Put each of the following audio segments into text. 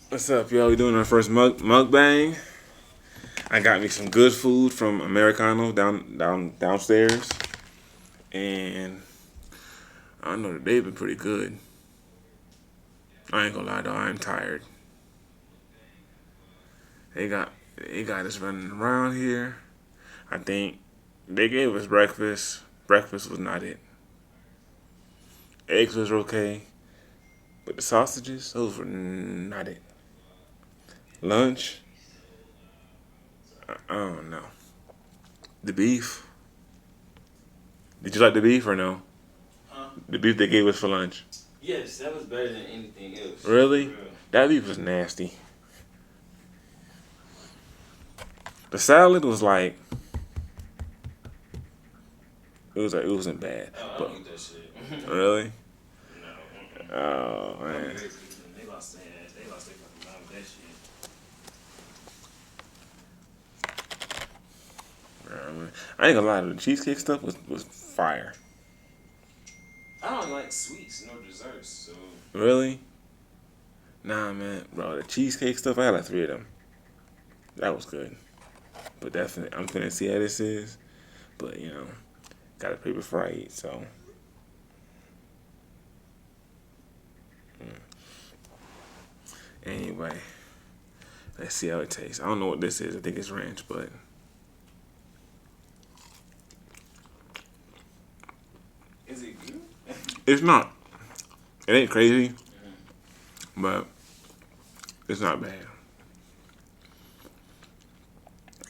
What's up, y'all? We doing our first mukbang. I got me some good food from Americano downstairs, and I know that they've been pretty good. I ain't gonna lie though, I'm tired. They got us running around here. I think they gave us breakfast. Breakfast was not it. Eggs was okay, but the sausages, those were not it. Lunch, I don't know. The beef. Did you like the beef or no? Huh? The beef they gave us for lunch. Yes, that was better than anything else. Really? For real. That beef was nasty. The salad was like it wasn't bad. Oh, I But don't eat that shit. really? No. Oh man. They lost their ass. They lost their fucking mind with that shit. I ain't gonna lie, the cheesecake stuff was fire. I don't like sweets, no desserts, so. Really? Nah man, bro, the cheesecake stuff I had like three of them. That was good. But definitely I'm finna see how this is. But gotta pay before I eat, so anyway. Let's see how it tastes. I don't know what this is. I think it's ranch, but Is it good? it's not. It ain't crazy, but it's not bad.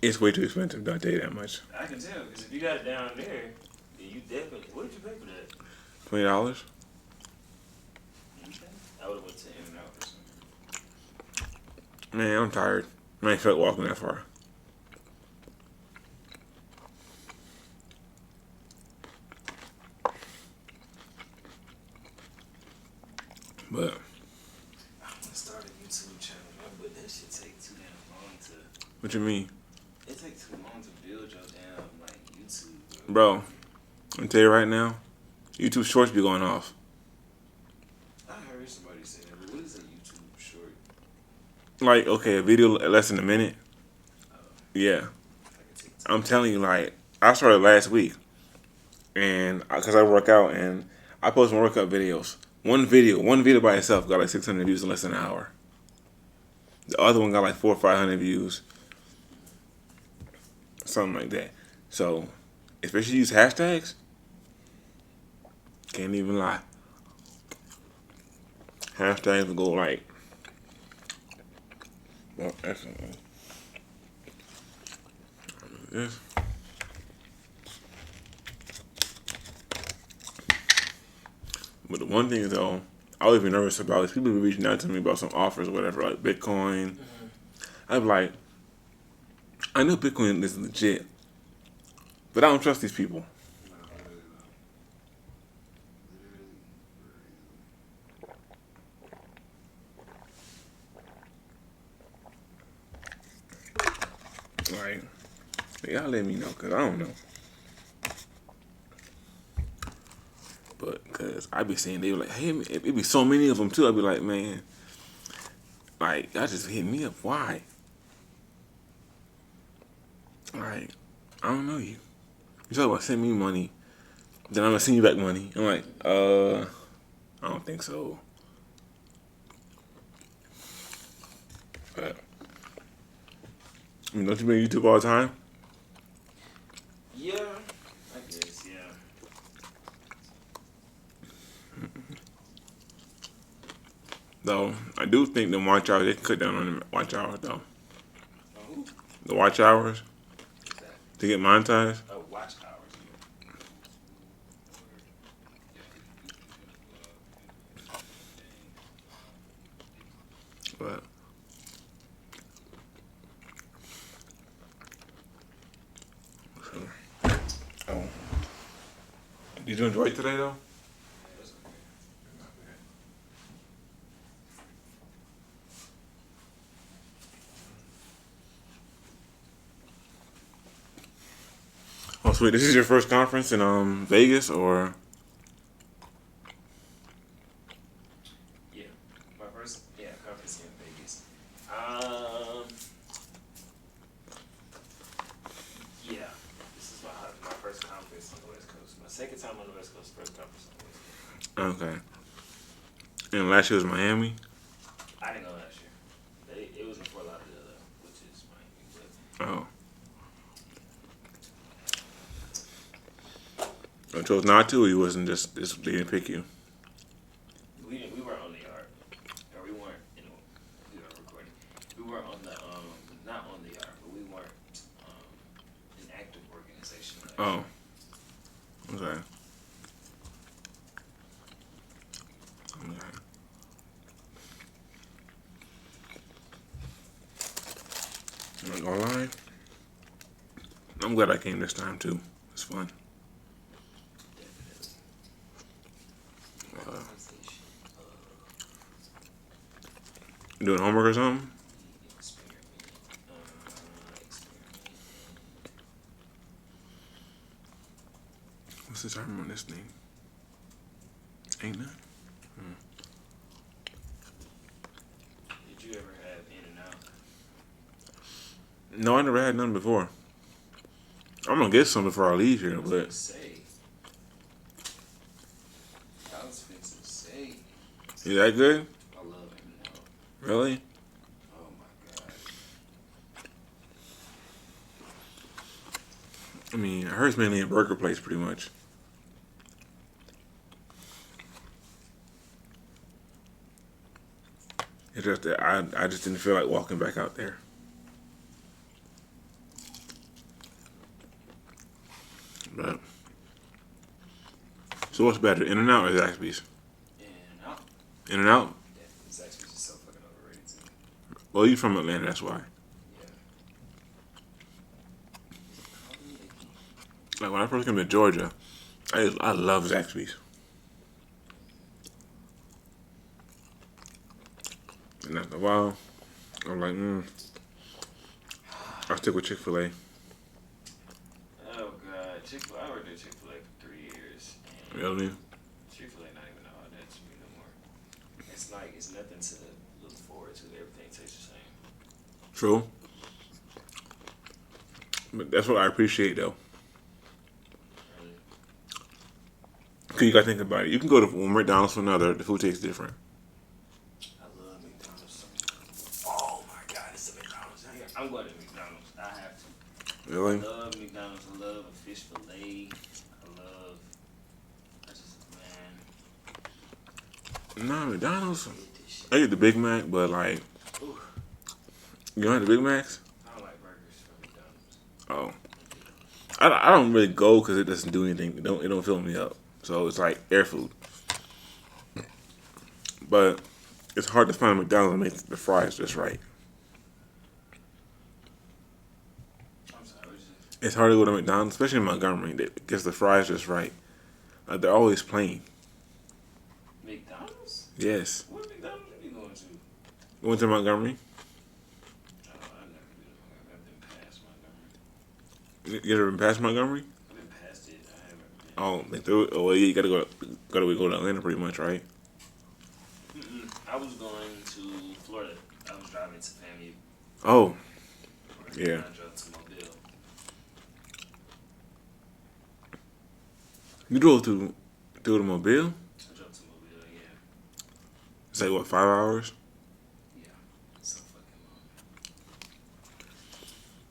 It's way too expensive, don't tell you that much. I can tell, because if you got it down there, then you definitely. What did you pay for that? $20? Okay. I would have went to In-N-Out or something. Man, I'm tired. I ain't felt walking that far. But I want to start a YouTube channel, but that shit take too damn long to. what you mean, It takes too long to build your damn like YouTube, bro. bro? I'm tell you right now, YouTube Shorts be going off. I heard somebody say that. But what is a YouTube short? Like, okay, a video less than a minute. Uh, Yeah, like a TikTok. I'm telling you, like, I started last week, and because I work out and I post my workout videos. One video by itself got like 600 views in less than an hour. The other one got like 400 or 500 views, something like that. So, especially use hashtags. Can't even lie. Hashtags will go like, well, excellent. This. But the one thing though, I was even nervous about is people be reaching out to me about some offers or whatever, like Bitcoin. I'd be like, I know Bitcoin is legit, but I don't trust these people. Like, y'all let me know, cause I don't know. But cause I be saying they were like, hey, it be so many of them too. I'd be like, man, like y'all just hit me up. Why? Like, I don't know you. You talk about send me money, then I'm gonna send you back money. I'm like, I don't think so. But I mean, don't you make YouTube all the time? Yeah, I guess, yeah. Though I do think the watch hours they can cut down on the watch hours though. Who? The watch hours What's that? to get monetized. Oh, watch hours. But oh, did you enjoy it today though? Yeah, that's okay. Oh sweet, this is your first conference in Vegas or Yeah. My first, yeah, conference in Vegas. Okay. And last year was Miami. I didn't go last year. It was in Fort Lauderdale though, which is Miami. Oh. I chose not to, or you wasn't just they didn't pick you. We weren't on the yard, or we weren't. You know, we weren't recording. We weren't on the not on the yard, but we weren't an active organization last Oh. year. Okay. Okay. I'm not gonna lie. I'm glad I came this time too. It's fun. Definitely. Organization You doing homework or something? experiment. Experiment. What's the time on this thing? Ain't none. Did you ever have In and Out? No, I never had none before. I'm gonna get some before I leave here, I was but gonna say. I was fixing to say. is that good? I love In and Out. Really? Oh my god. I mean, I heard it's mainly a burger place, pretty much. It's just that I just didn't feel like walking back out there. But so what's better, In and Out or Zaxby's? In and Out. In and Out. Definitely. It's actually just so fucking overrated to me. Well, you from Atlanta, that's why. Yeah. Call me again. Like when I first came to Georgia, I love Zaxby's. And after a while, I'm like, I'll stick with Chick-fil-A. Oh god, Chick-fil-A. I worked at Chick-fil-A for 3 years. And Really? Chick-fil-A not even all that to me no more. It's like it's nothing to look forward to. Everything tastes the same. True. But that's what I appreciate though. Really. Cause you gotta think about it. You can go to one McDonald's for another, the food tastes different. I love McDonald's. Oh my god, it's a McDonald's out here. I'm going to McDonald's. I have to. Really? I love McDonald's. I love a fish fillet. I just, man. Nah, McDonald's. I hate this shit. I eat the Big Mac, but like, Ooh, you don't have the Big Macs? I don't like burgers from McDonald's. Oh. I don't really go because it doesn't do anything. It don't fill me up. So it's like air food. But it's hard to find a McDonald's that makes the fries just right. I'm sorry, what you say? It's hard to go to McDonald's, especially in Montgomery, that gets the fries just right. Like they're always plain. McDonald's? Yes. What McDonald's are you going to? You went to Montgomery? Oh, I've never been to Montgomery. I've been past Montgomery. You ever been past Montgomery? I've been past it. I haven't been. Oh, like through it? Oh, well, yeah, you go to Atlanta pretty much, right? I was going to Florida. I was driving to family. Oh, And yeah. I drove to Mobile. You drove to the Mobile? I drove to Mobile, yeah. It's like what, 5 hours? Yeah. So fucking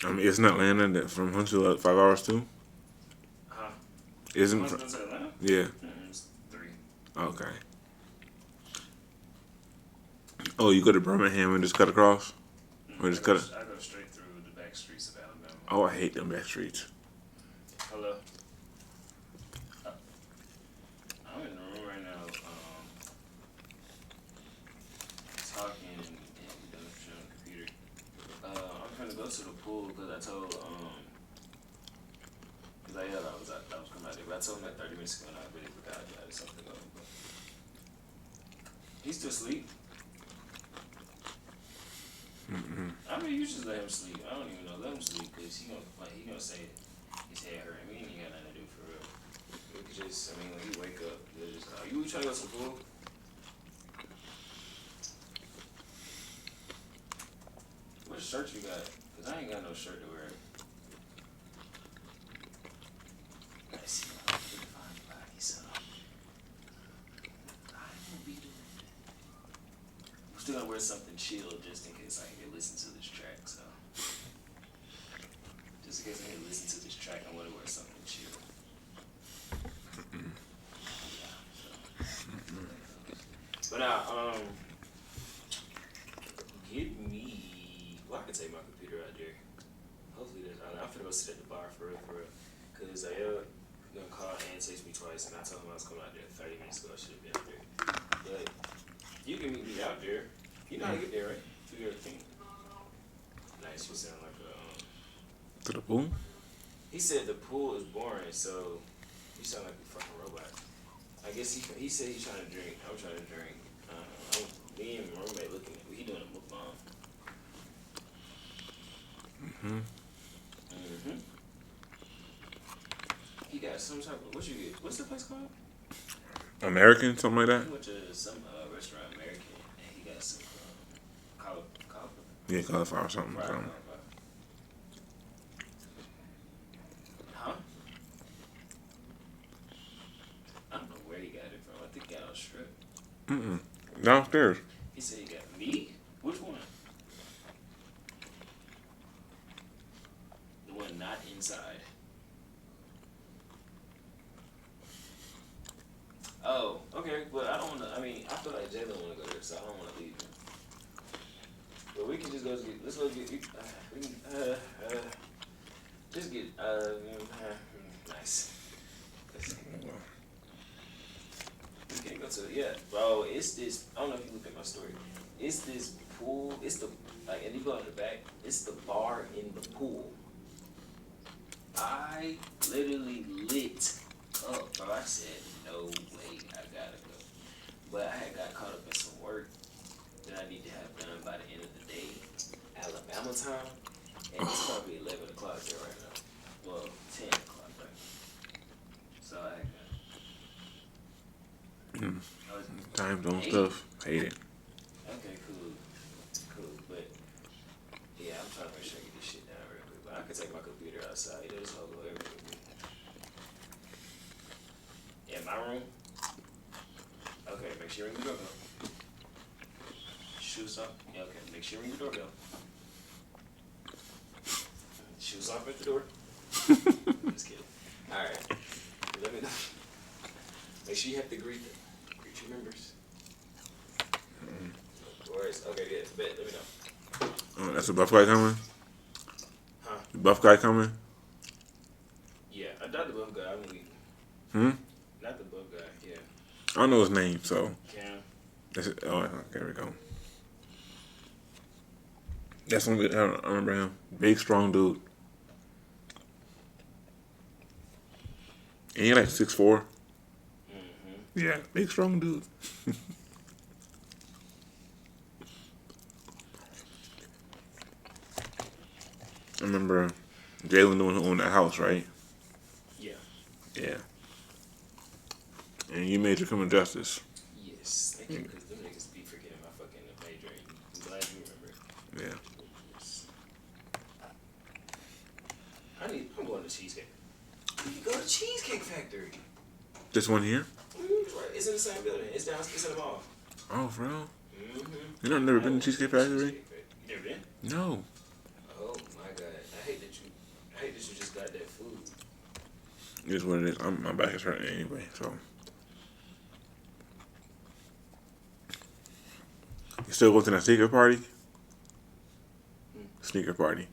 long. I mean, isn't Atlanta that from Huntsville like 5 hours too? Huh? Isn't? Huntsville to Atlanta? Yeah. It's 3. Okay. Oh, you go to Birmingham and just cut across? Or just cut it? I go straight through the back streets of Alabama. Oh, I hate them back streets. Hello. I'm in the room right now, talking and doing shit on the computer. I'm trying to go to the pool because I told, because I was coming out there, but I told him like 30 minutes ago and I really forgot I had something on. But he's still asleep. I mean, you just let him sleep. I don't even know. Let him sleep because he gonna complain. He gonna say his head hurt. I mean, he ain't got nothing to do for real. We could just, I mean, when you wake up, you'll just, you trying to go to the pool? What shirt you got? Because I ain't got no shirt to wear. Let's see. Find body, so. wear something chill just in case I can listen to this track. So, just in case I can listen to this track, I want to wear something chill. Yeah. So. But now, give me. Well, I can take my computer out there. Hopefully, I'm finna go sit at the bar for real. Cause gonna call and text me twice, and I told him I was coming out there 30 minutes ago. I should have been out there. But you can meet me out there. You know how to get there, right? Do your thing. Nice. You sound like a. To the pool? He said the pool is boring, so you sound like a fucking robot. I guess he said he's trying to drink. I'm trying to drink. Me and my roommate looking at. He doing a mukbang. He got some type of, what's the place called? American, something like that? He went to some restaurant, American, and he got some cauliflower. Yeah, cauliflower or something. Right, cauliflower. Huh? I don't know where he got it from. I think he got it on strip. Downstairs. He said he got meat? Which one? The one not inside. Oh, okay, but I don't want to, I feel like Jalen want to go there, so I don't want to leave him. But we can just go get, let's go get, just get, nice. We can't go to, bro, it's this, I don't know if you looked at my story. It's this pool, it's the, like, and you go in the back, it's the bar in the pool. I literally lit up, bro. I said, no way, I gotta go. But I had got caught up in some work that I need to have done by the end of the day, Alabama time, and it's probably 11 o'clock there right now. Well, 10 o'clock right now. So I got. Time zone stuff. Hate it. Okay, cool. But yeah, I'm trying to make sure I get this shit down real quick. But I can take my computer outside. This whole go everywhere. In my room. Okay, make sure you ring the doorbell. Shoes off. Yeah, okay, make sure you ring the doorbell. Shoes off at the door. Just kidding. Alright. Let me know. Make sure you have to greet your members. Worries. Okay, yeah, bet. Let me know. Oh, that's the buff guy coming? Huh? The buff guy coming? Yeah, I doubt the buff guy. I'm leaving. Not the buff guy, yeah. I don't know his name, so. Cam. That's it. Oh, there we go. That's one good. I remember him. Big, strong dude. And he like 6'4". Yeah, big, strong dude. I remember Jalen the one who owned that house, right? Yeah. Yeah. And you made your criminal justice. Yes. Thank you, because them niggas be forgetting my fucking major. I'm glad you remember. Yeah. I'm going to Cheesecake. You can go to Cheesecake Factory. This one here? It's in the same building. It's down. It's in the mall. Oh, for real? You know, never been to Cheesecake Factory? You never been? No. Oh my god! I hate that you just got that food. It is what it is. My back is hurting anyway, so. You still go to that sneaker party? Sneaker party.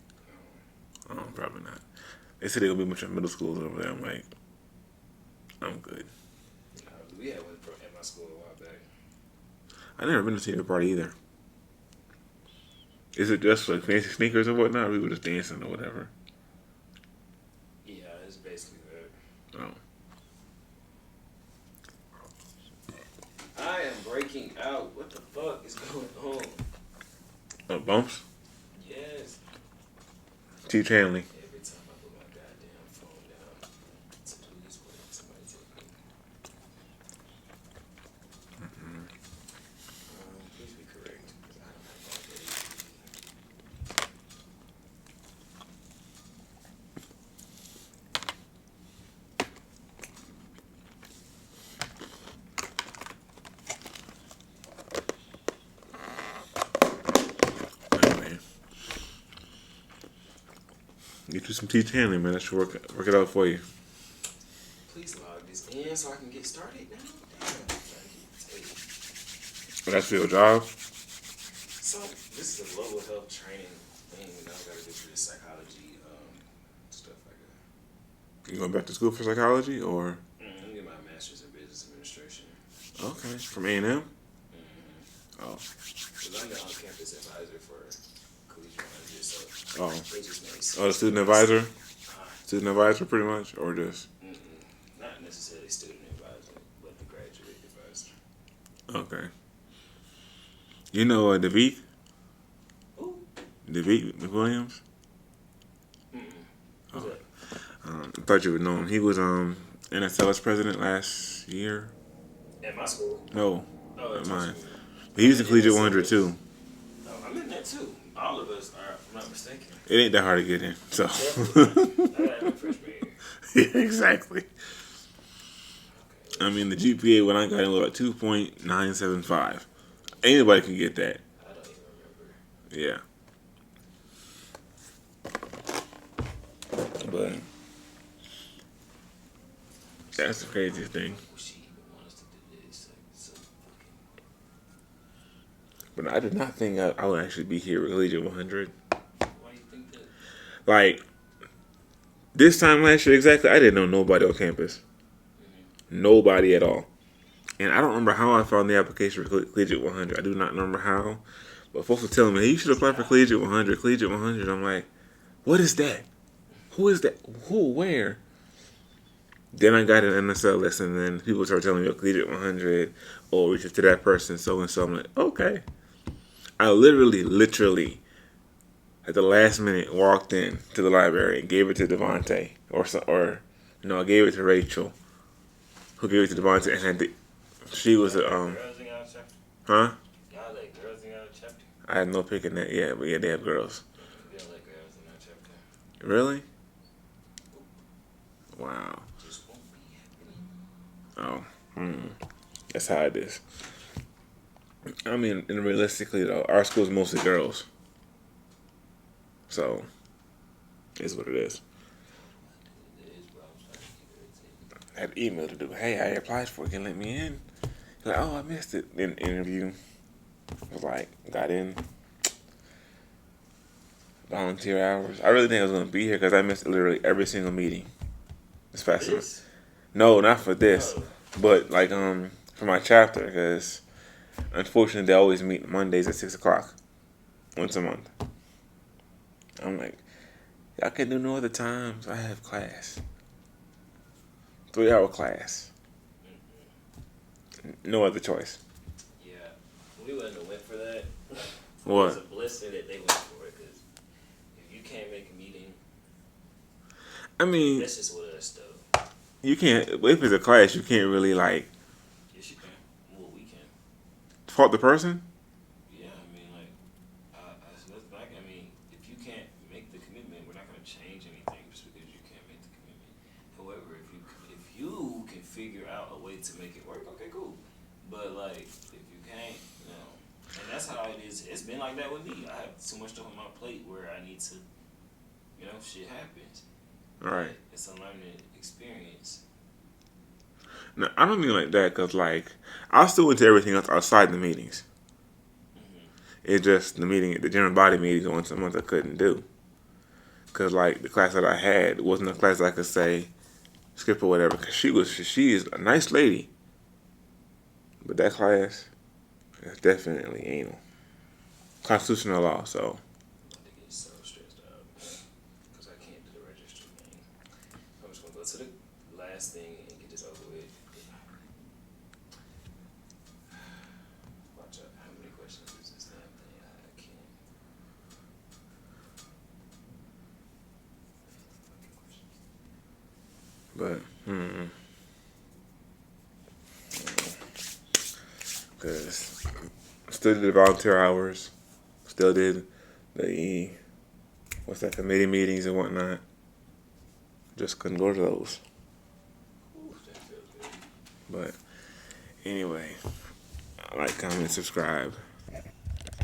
Oh, probably not. They said there'll be a bunch of middle schools over there. I'm like, I'm good. We had one at my school a while back. I never been to a sneaker party either. Is it just like fancy sneakers and whatnot? Or we were just dancing or whatever. Yeah, it's basically that. Oh. I am breaking out. What the fuck is going on? Bumps? Yes. T. Chanley. Every time I put my goddamn phone down to do this work, somebody take it. Please be correct. I don't have all day. Get you some teach handling, man. That should work it out for you. Please log this in so I can get started now. Damn. That's for your job? So, this is a global health training thing that I gotta do for this psychology stuff like that. You going back to school for psychology or? I'm getting my master's in business administration. Okay, from A&M? Mm-hmm. Oh. Because I'm the on-campus advisor for collegiate managers, so Oh. they just made sense. Oh, the student advisor? Student advisor, pretty much, or just? Not necessarily student advisor, but the graduate advisor. Okay. You know DeVete? Who? DeVete McWilliams? Who's that? I thought you would know him. He was NSLS president last year. At my school? No, Oh, at mine. He was in Collegiate 100 too. Oh, I'm in that too. All of us are, if I'm not mistaken. It ain't that hard to get in, so. I got my freshman year. Yeah, exactly. I mean, the GPA when I got in was like 2.975. Anybody can get that. I don't even remember. Yeah. But that's the craziest thing. She even want us to do this. So But I did not think I would actually be here with Collegiate 100. why do you think that? Like, this time last year exactly, I didn't know nobody on campus. Nobody at all. And I don't remember how I found the application for Collegiate 100. I do not remember how. But folks were telling me, hey, you should apply for Collegiate 100. Collegiate 100. I'm like, what is that? Who is that? Who? Where? Then I got an NSL lesson, and then people started telling me, Collegiate 100, or reach out to that person, so and so. I'm like, okay. I literally, at the last minute, walked in to the library and gave it to Devontae. I gave it to Rachel, who gave it to Devontae, and had she was a, Girls in y'all chapter? huh? Y'all like girls in y'all chapter? I had no pick in that yet, but yeah, they have girls. We don't like girls in our chapter. Really? Wow. Just won't be happening. Oh, that's how it is. I mean, and realistically though, our school's mostly girls, so it's what it is. It is, bro. I'm trying to keep it. I had an email to do. Hey, I applied for it. Can you let me in? Like, oh, I missed it. Then interview. I was like, got in. Volunteer hours. I really think I was gonna be here because I missed literally every single meeting. This past semester. This? No, not for this, Oh. but like for my chapter because unfortunately they always meet Mondays at 6:00, once a month. I'm like, y'all can do no other times. I have class. 3-hour class. No other choice. Yeah. We wouldn't have went for that. What? It's a blessing that they went for it because if you can't make a meeting, I mean, that's just with us though. you can't. If it's a class, you can't really like Yes, you can. Well, we can. fault the person. Yeah, I mean, like, I mean, if you can't make the commitment, we're not going to change anything just because you can't make the commitment. However, if you can figure out a way to make it work, okay, cool. But like, if you can't, and that's how it is. It's been like that with me. I have too much stuff on my plate where I need to, shit happens. Right. It's a learning experience. No, I don't mean like that because like I still went to everything else outside the meetings. It's just the general body meetings once a month I couldn't do. Cause like the class that I had wasn't a class that I could say skip or whatever. Cause she is a nice lady, but that class is definitely anal. Constitutional law, so. I'm about to get so stressed out because I can't do the registry thing. I'm just gonna go to the last thing and get this over with. Watch out. How many questions is this damn thing? I can't. But because still did the volunteer hours, still did the committee meetings and whatnot. Just couldn't go to those. Ooh, that feels good. But anyway, like, comment, subscribe.